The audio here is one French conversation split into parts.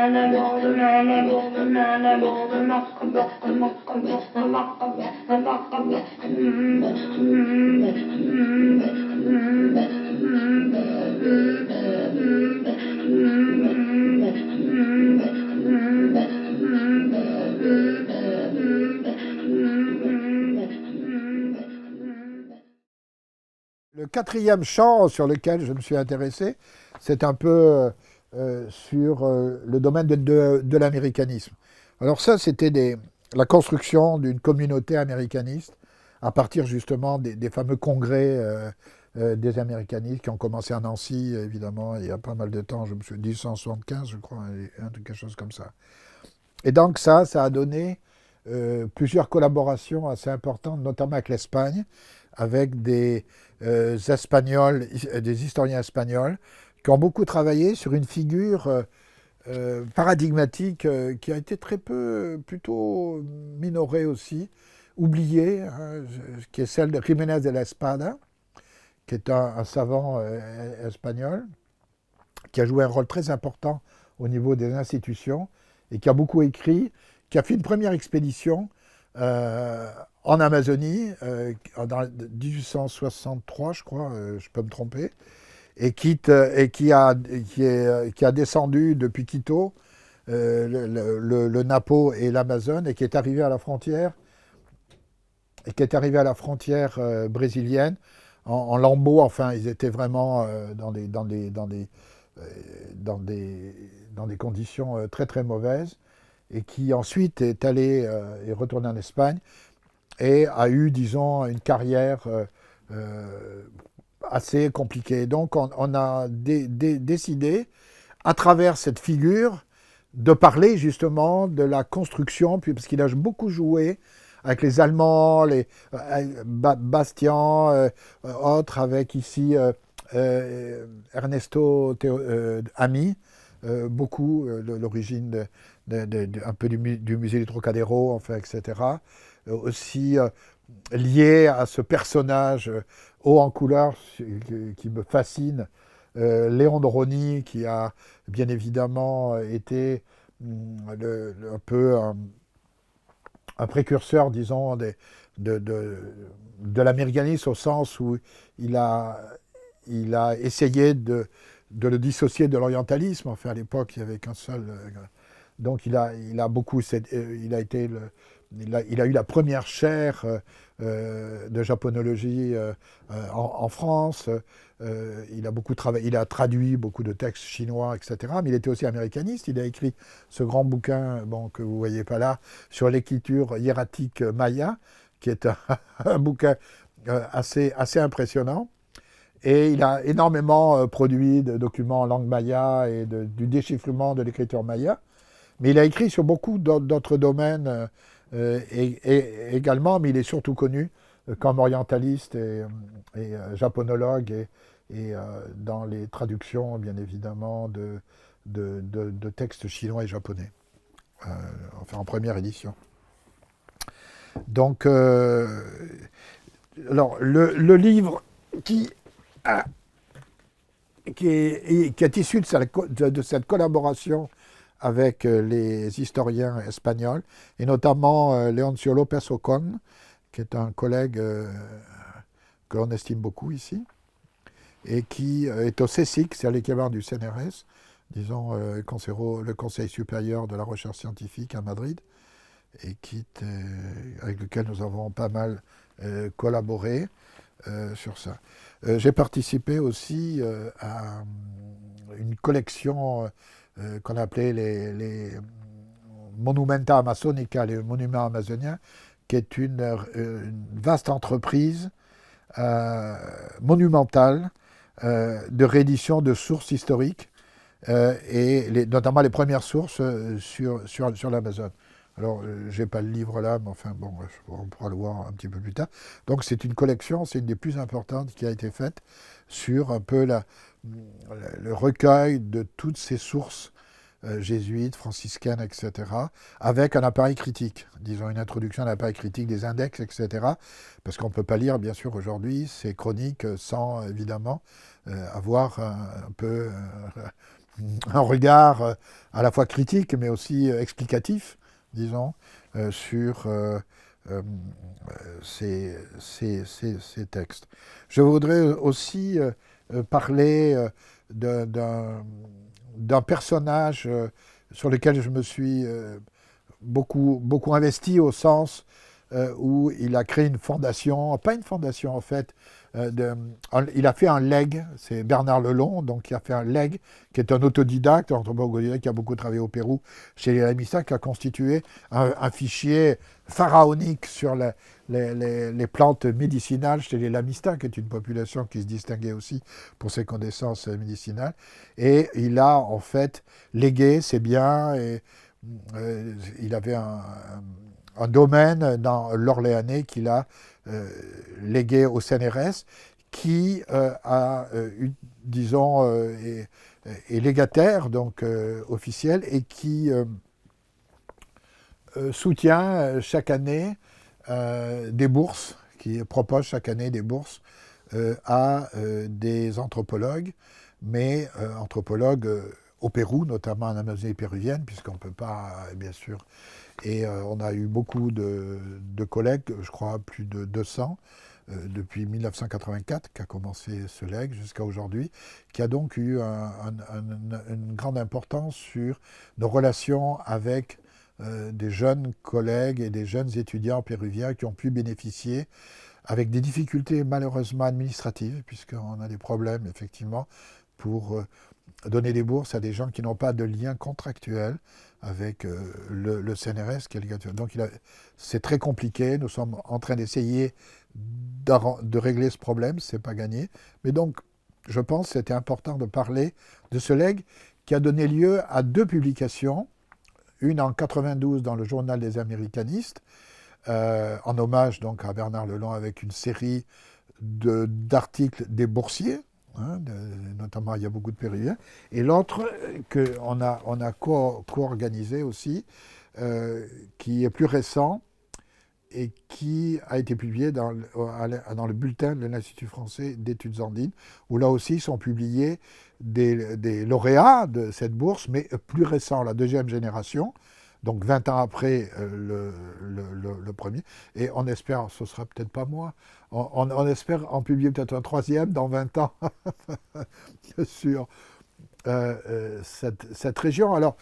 Le quatrième champ sur lequel je me suis intéressé, c'est un peu sur le domaine de l'américanisme. Alors ça, c'était la construction d'une communauté américaniste à partir justement des fameux congrès des américanistes qui ont commencé à Nancy, évidemment, il y a pas mal de temps, je me suis dit 175, je crois, quelque chose comme ça. Et donc ça a donné plusieurs collaborations assez importantes, notamment avec l'Espagne, avec Espagnols, des historiens espagnols, qui ont beaucoup travaillé sur une figure paradigmatique qui a été très peu, plutôt minorée aussi, oubliée, hein, qui est celle de Jiménez de la Espada, qui est un savant espagnol, qui a joué un rôle très important au niveau des institutions et qui a beaucoup écrit, qui a fait une première expédition en Amazonie, dans 1863, je crois, je peux me tromper, et qui a descendu depuis Quito, le Napo et l'Amazone, et qui est arrivé à la frontière, brésilienne, en lambeaux. Enfin, ils étaient vraiment dans des conditions très très mauvaises, et qui ensuite est retourné en Espagne et a eu, disons, une carrière assez compliquée. Donc on a décidé, à travers cette figure, de parler justement de la construction, parce qu'il a beaucoup joué avec les Allemands, les Bastian, autres, avec ici Ernesto Ami, beaucoup l'origine un peu du musée du Trocadéro, enfin, etc. Aussi lié à ce personnage haut en couleur qui me fascine, Léon de Rosny, qui a bien évidemment été un peu un précurseur, disons, de l'américanisme, au sens où il a essayé de le dissocier de l'orientalisme. Enfin, à l'époque, il n'y avait qu'un seul. Donc, il a beaucoup. Il a eu la première chaire de japonologie en France. Il a beaucoup travaillé, il a traduit beaucoup de textes chinois, etc. Mais il était aussi américaniste. Il a écrit ce grand bouquin, bon, que vous ne voyez pas là, sur l'écriture hiératique maya, qui est un bouquin assez impressionnant. Et il a énormément produit de documents en langue maya et du déchiffrement de l'écriture maya. Mais il a écrit sur beaucoup d'autres domaines également, mais il est surtout connu comme orientaliste et japonologue et dans les traductions, bien évidemment, de textes chinois et japonais, enfin en première édition. Donc, alors, le livre qui est issu de cette collaboration avec les historiens espagnols, et notamment Leoncio López Ocón, qui est un collègue que l'on estime beaucoup ici, et qui est au CSIC, c'est l'équivalent du CNRS, disons le Conseil supérieur de la recherche scientifique à Madrid, et avec lequel nous avons pas mal collaboré sur ça. J'ai participé aussi à une collection qu'on appelait les Monumenta Amazonica, les monuments amazoniens, qui est une vaste entreprise monumentale de réédition de sources historiques, et notamment les premières sources sur l'Amazone. Alors, je n'ai pas le livre là, mais enfin, bon, on pourra le voir un petit peu plus tard. Donc, c'est une collection, c'est une des plus importantes qui a été faite sur un peu le recueil de toutes ces sources jésuites, franciscaines, etc., avec un appareil critique, disons une introduction à l'appareil critique des index, etc., parce qu'on ne peut pas lire, bien sûr, aujourd'hui ces chroniques sans, évidemment, avoir un peu un regard à la fois critique mais aussi explicatif, disons, sur ces textes. Je voudrais aussi parler d'un personnage sur lequel je me suis beaucoup investi au sens où il a créé une fondation, pas une fondation en fait, il a fait un legs, c'est Bernard Lelon, donc il a fait un legs, qui est un autodidacte, un anthropologue autodidacte qui a beaucoup travaillé au Pérou chez les Lamistas, qui a constitué un fichier pharaonique sur les plantes médicinales chez les Lamistas, qui est une population qui se distinguait aussi pour ses connaissances médicinales. Et il a en fait légué ses biens et il avait un domaine dans l'Orléanais qu'il a légué au CNRS, qui disons, est légataire, donc officiel, et qui soutient chaque année des bourses, qui propose chaque année des bourses à des anthropologues, mais anthropologues au Pérou, notamment en Amazonie péruvienne, puisqu'on ne peut pas, bien sûr. Et on a eu beaucoup de collègues, je crois plus de 200, depuis 1984, qu'a commencé ce legs, jusqu'à aujourd'hui, qui a donc eu une grande importance sur nos relations avec des jeunes collègues et des jeunes étudiants péruviens qui ont pu bénéficier, avec des difficultés malheureusement administratives, puisqu'on a des problèmes effectivement pour donner des bourses à des gens qui n'ont pas de lien contractuel avec le CNRS. Donc c'est très compliqué, nous sommes en train d'essayer de régler ce problème, c'est pas gagné. Mais donc, je pense que c'était important de parler de ce legs qui a donné lieu à 2 publications, une en 92 dans le Journal des Américanistes, en hommage donc à Bernard Lelon, avec une série d'articles des boursiers, notamment il y a beaucoup de Péruviens, et l'autre qu'on a co-organisé aussi, qui est plus récent et qui a été publié dans le bulletin de l'Institut français d'études andines, où là aussi sont publiés des lauréats de cette bourse, mais plus récents, la 2e génération, donc 20 ans après le premier, et on espère, ce sera peut-être pas moi, on espère en publier peut-être un 3e dans 20 ans sur cette région. Alors,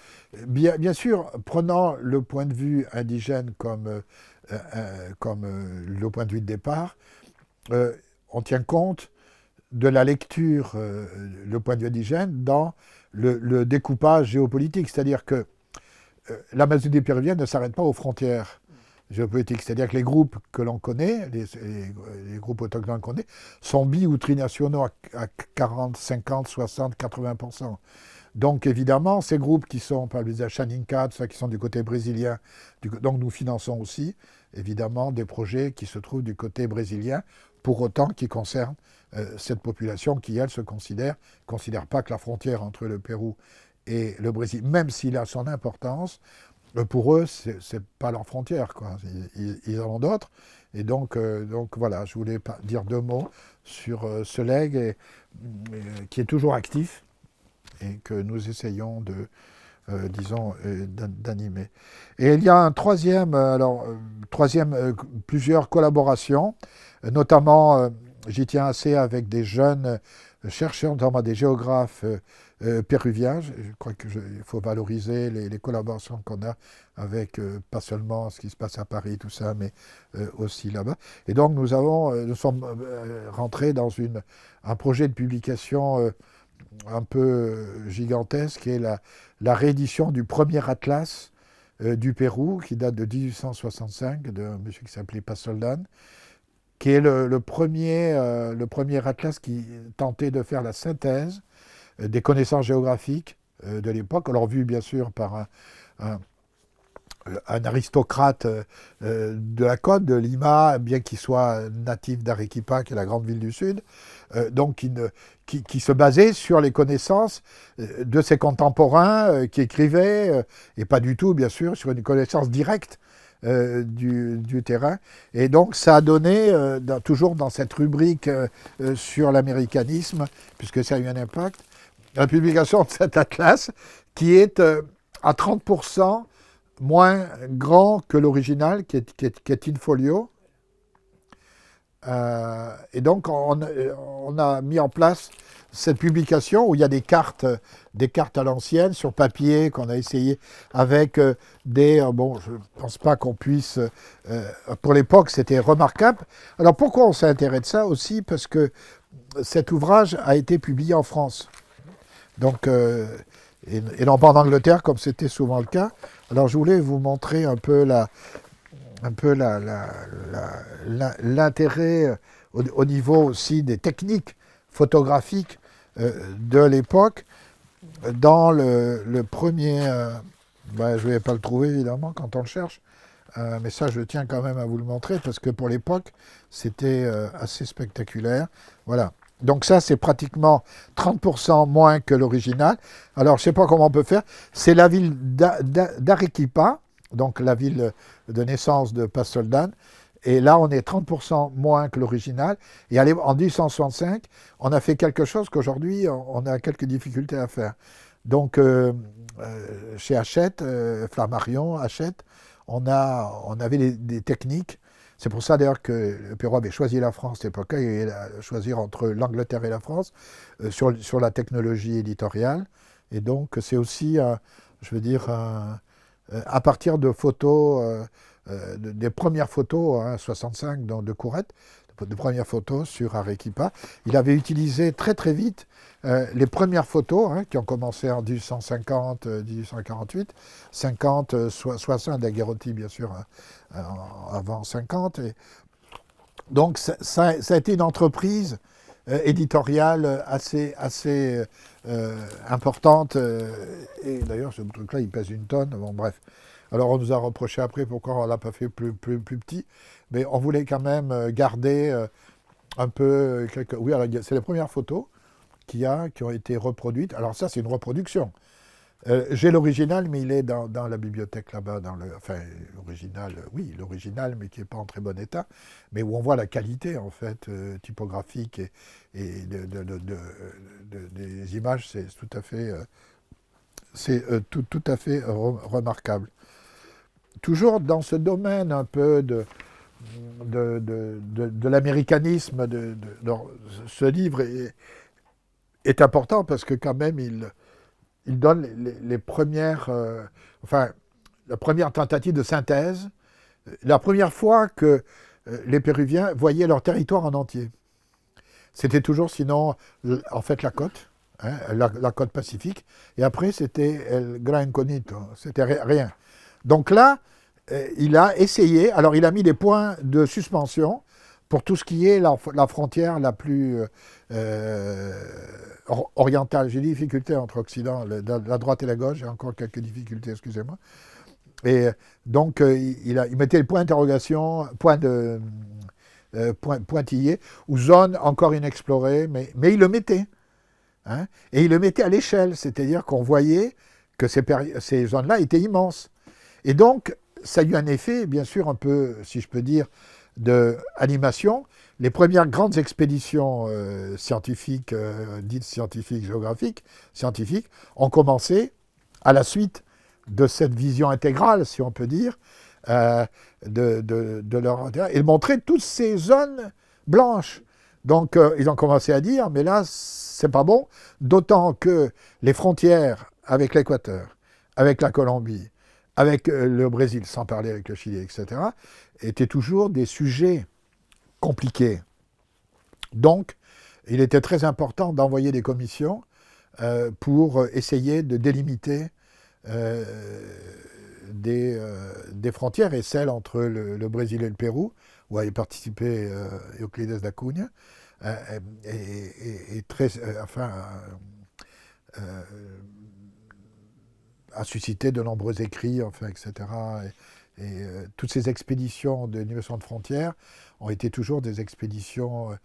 bien sûr, prenant le point de vue indigène comme le point de vue de départ, on tient compte de la lecture, le point de vue indigène, dans le découpage géopolitique, c'est-à-dire que l'Amazonie péruvienne ne s'arrête pas aux frontières géopolitiques. C'est-à-dire que les groupes que l'on connaît, les groupes autochtones qu'on connaît, sont bi- ou trinationaux à 40, 50, 60, 80%. Donc évidemment, ces groupes qui sont, par exemple, les Achaninka, qui sont du côté brésilien, donc nous finançons aussi, évidemment, des projets qui se trouvent du côté brésilien, pour autant qui concernent cette population qui, elle, ne considère pas que la frontière entre le Pérou et le Brésil, même s'il a son importance, pour eux, c'est pas leur frontière, quoi. Ils en ont d'autres. Et donc voilà, je voulais dire 2 mots sur ce legs qui est toujours actif et que nous essayons disons, d'animer. Et il y a un troisième, plusieurs collaborations, notamment, j'y tiens assez avec des jeunes chercheurs, notamment des géographes péruviens. Je crois qu'il faut valoriser les collaborations qu'on a avec pas seulement ce qui se passe à Paris, tout ça, mais aussi là-bas. Et donc nous sommes rentrés dans un projet de publication un peu gigantesque, qui est la réédition du premier atlas du Pérou, qui date de 1865, d'un monsieur qui s'appelait Pasoldan, qui est le premier atlas qui tentait de faire la synthèse des connaissances géographiques de l'époque, alors vu bien sûr par un aristocrate de la côte, de Lima, bien qu'il soit natif d'Arequipa, qui est la grande ville du sud, donc qui se basait sur les connaissances de ses contemporains qui écrivaient, et pas du tout, bien sûr, sur une connaissance directe du terrain. Et donc ça a donné, toujours dans cette rubrique sur l'américanisme, puisque ça a eu un impact, la publication de cet atlas qui est à 30% moins grand que l'original, qui est in folio. Et donc, on a mis en place cette publication où il y a des cartes à l'ancienne sur papier qu'on a essayé avec bon, je ne pense pas qu'on puisse, pour l'époque, c'était remarquable. Alors, pourquoi on s'est intéressé de ça aussi? Parce que cet ouvrage a été publié en France. Donc, et non pas en Angleterre, comme c'était souvent le cas. Alors, je voulais vous montrer un peu l'intérêt au niveau aussi des techniques photographiques de l'époque. Dans le premier, je ne vais pas le trouver évidemment quand on le cherche, mais ça je tiens quand même à vous le montrer parce que pour l'époque c'était assez spectaculaire. Voilà. Donc ça c'est pratiquement 30% moins que l'original. Alors je ne sais pas comment on peut faire. C'est la ville d'Arequipa, donc la ville de naissance de Pastoldán. Et là, on est 30% moins que l'original. Et en 1865, on a fait quelque chose qu'aujourd'hui, on a quelques difficultés à faire. Donc, chez Hachette, Flammarion, Hachette, on avait des techniques. C'est pour ça d'ailleurs que le Pérou avait choisi la France à cette époque-là. Il a choisi entre l'Angleterre et la France sur la technologie éditoriale. Et donc, c'est aussi, je veux dire, à partir de photos, des premières photos, 65 de Courette, de premières photos sur Arequipa. Il avait utilisé très très vite les premières photos qui ont commencé en 1850, 1848, 50, 60, Daguerreauty bien sûr avant 50. Et donc ça a été une entreprise éditoriale assez importante. Et d'ailleurs ce truc-là il pèse une tonne. Bon bref. Alors on nous a reproché après pourquoi on ne l'a pas fait plus petit, mais on voulait quand même garder un peu quelques... Oui, alors c'est les premières photos qui ont été reproduites. Alors ça c'est une reproduction. J'ai l'original, mais il est dans la bibliothèque là-bas, enfin l'original, oui, l'original, mais qui n'est pas en très bon état, mais où on voit la qualité en fait typographique et des images, c'est tout à fait, tout à fait remarquable. Toujours dans ce domaine un peu de l'américanisme, ce livre est important parce que quand même il donne les premières, enfin la première tentative de synthèse, la première fois que les Péruviens voyaient leur territoire en entier. C'était toujours sinon en fait la côte, la côte pacifique, et après c'était El Gran Incognito, c'était rien. Donc là, il a essayé, alors il a mis des points de suspension pour tout ce qui est la frontière la plus orientale. J'ai des difficultés entre Occident, la droite et la gauche, j'ai encore quelques difficultés, excusez-moi. Et donc il mettait les points d'interrogation, pointillés, ou zone encore inexplorée, mais il le mettait. Et il le mettait à l'échelle, c'est-à-dire qu'on voyait que ces zones-là étaient immenses. Et donc, ça a eu un effet, bien sûr, un peu, si je peux dire, d'animation. Les premières grandes expéditions scientifiques, dites scientifiques, géographiques, scientifiques, ont commencé à la suite de cette vision intégrale, si on peut dire, de leur intérêt, et de montrer toutes ces zones blanches. Donc, ils ont commencé à dire, mais là, c'est pas bon, d'autant que les frontières avec l'Équateur, avec la Colombie, avec le Brésil, sans parler avec le Chili, etc., étaient toujours des sujets compliqués. Donc, il était très important d'envoyer des commissions pour essayer de délimiter des frontières, et celle entre le Brésil et le Pérou, où avait participé Euclides da Cunha, et très, a suscité de nombreux écrits, enfin, etc. Et toutes ces expéditions de nivellation de frontières ont été toujours des expéditions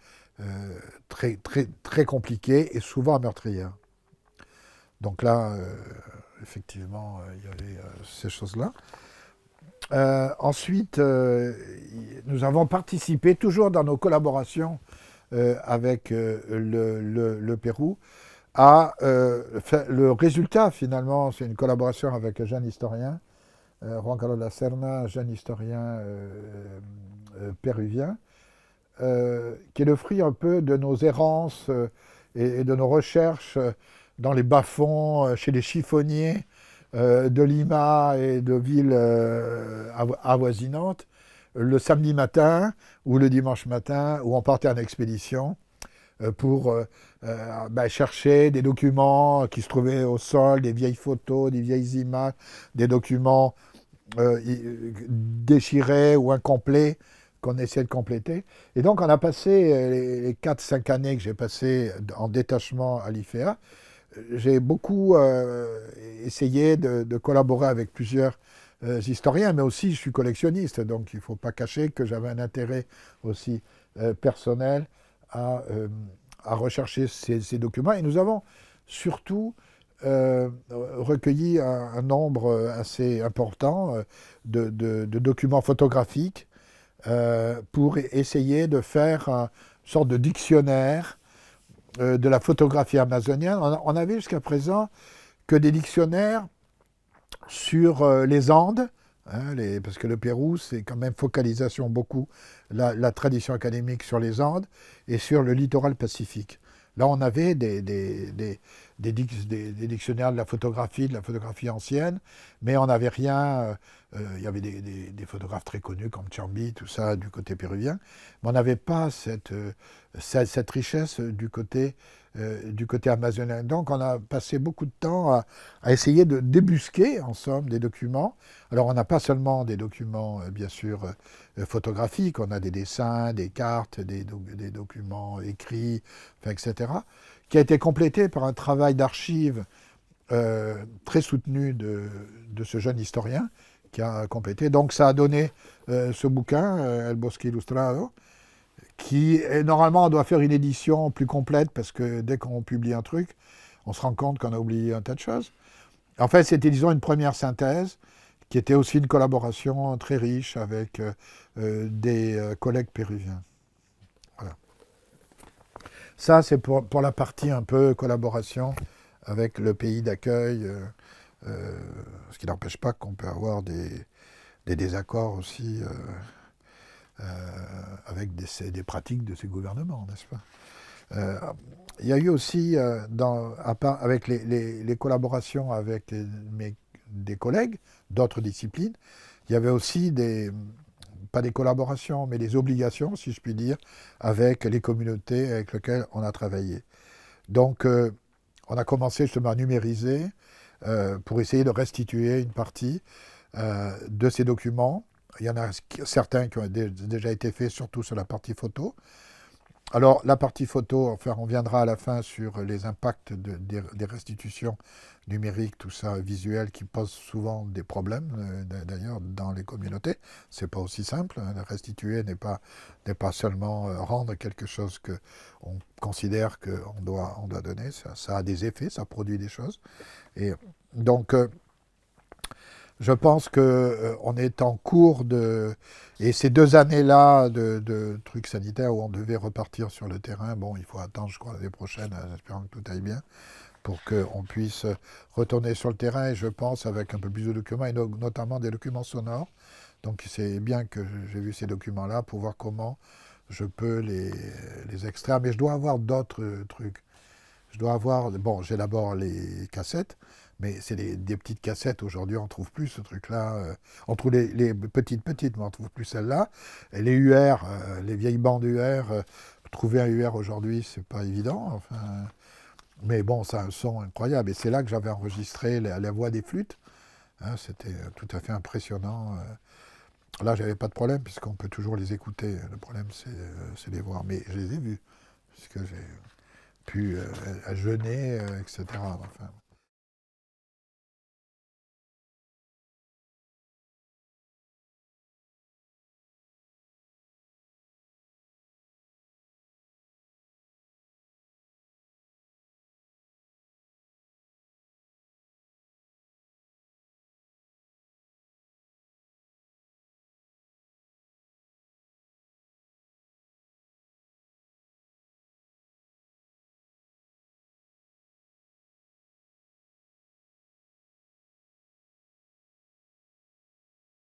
très, très, très compliquées et souvent meurtrières. Donc là, effectivement, il y avait ces choses-là. Ensuite, nous avons participé, toujours dans nos collaborations avec le Pérou, Le résultat, finalement, c'est une collaboration avec un jeune historien, Juan Carlos Lacerna, un jeune historien péruvien, qui est le fruit un peu de nos errances et de nos recherches dans les bas-fonds, chez les chiffonniers de Lima et de villes avoisinantes, le samedi matin ou le dimanche matin, où on partait en expédition pour chercher des documents qui se trouvaient au sol, des vieilles photos, des vieilles images, des documents déchirés ou incomplets qu'on essayait de compléter. Et donc on a passé les 4-5 années que j'ai passées en détachement à l'IFEA. J'ai beaucoup essayé de collaborer avec plusieurs historiens, mais aussi je suis collectionniste, donc il ne faut pas cacher que j'avais un intérêt aussi personnel à, euh, à rechercher ces documents. Et nous avons surtout recueilli un nombre assez important de documents photographiques pour essayer de faire une sorte de dictionnaire de la photographie amazonienne. On avait jusqu'à présent que des dictionnaires sur les Andes, hein, parce que le Pérou, c'est quand même focalisation beaucoup la tradition académique sur les Andes et sur le littoral pacifique. Là, on avait des dictionnaires de la photographie ancienne, mais on n'avait rien. Il y avait des photographes très connus comme Chambi, tout ça, du côté péruvien, mais on n'avait pas cette richesse du côté amazonien. Donc, on a passé beaucoup de temps à essayer de débusquer, en somme, des documents. Alors, on n'a pas seulement des documents, bien sûr, photographiques, on a des dessins, des cartes, des documents écrits, enfin, etc., qui a été complété par un travail d'archives très soutenu de ce jeune historien qui a complété. Donc ça a donné ce bouquin, El Bosque Ilustrado, qui normalement on doit faire une édition plus complète parce que dès qu'on publie un truc, on se rend compte qu'on a oublié un tas de choses. En fait, c'était disons une première synthèse qui était aussi une collaboration très riche avec des collègues péruviens. Voilà. Ça, c'est pour la partie un peu collaboration avec le pays d'accueil, ce qui n'empêche pas qu'on peut avoir des désaccords aussi avec des pratiques de ces gouvernements, n'est-ce pas? Il y a eu aussi, avec les collaborations avec des collègues d'autres disciplines, il y avait aussi pas des collaborations, mais des obligations, si je puis dire, avec les communautés avec lesquelles on a travaillé. Donc, on a commencé justement à numériser pour essayer de restituer une partie de ces documents. Il y en a certains qui ont déjà été faits, surtout sur la partie photo. Alors, la partie photo, enfin, on viendra à la fin sur les impacts des restitutions numériques, tout ça, visuel, qui posent souvent des problèmes, d'ailleurs, dans les communautés. C'est pas aussi simple. Hein. Restituer n'est pas seulement rendre quelque chose qu'on considère qu'on doit donner. Ça a des effets, ça produit des choses. Et donc, je pense qu'on est en cours de... Et ces 2 années-là de trucs sanitaires où on devait repartir sur le terrain, bon, il faut attendre, je crois, l'année prochaine, en espérant que tout aille bien, pour qu'on puisse retourner sur le terrain, et je pense avec un peu plus de documents, et notamment des documents sonores. Donc c'est bien que j'ai vu ces documents-là pour voir comment je peux les extraire. Mais je dois avoir d'autres trucs. Je dois avoir... Bon, j'ai d'abord les cassettes, mais c'est des petites cassettes. Aujourd'hui, on ne trouve plus ce truc-là. On trouve les petites, mais on ne trouve plus celles-là. Et les UR, les vieilles bandes UR, trouver un UR aujourd'hui, c'est pas évident. Enfin, mais bon, ça a un son incroyable. Et c'est là que j'avais enregistré la voix des flûtes. Hein, c'était tout à fait impressionnant. Là, j'avais pas de problème, puisqu'on peut toujours les écouter. Le problème, c'est les voir. Mais je les ai vus, puisque j'ai pu à jeûner, etc. Enfin,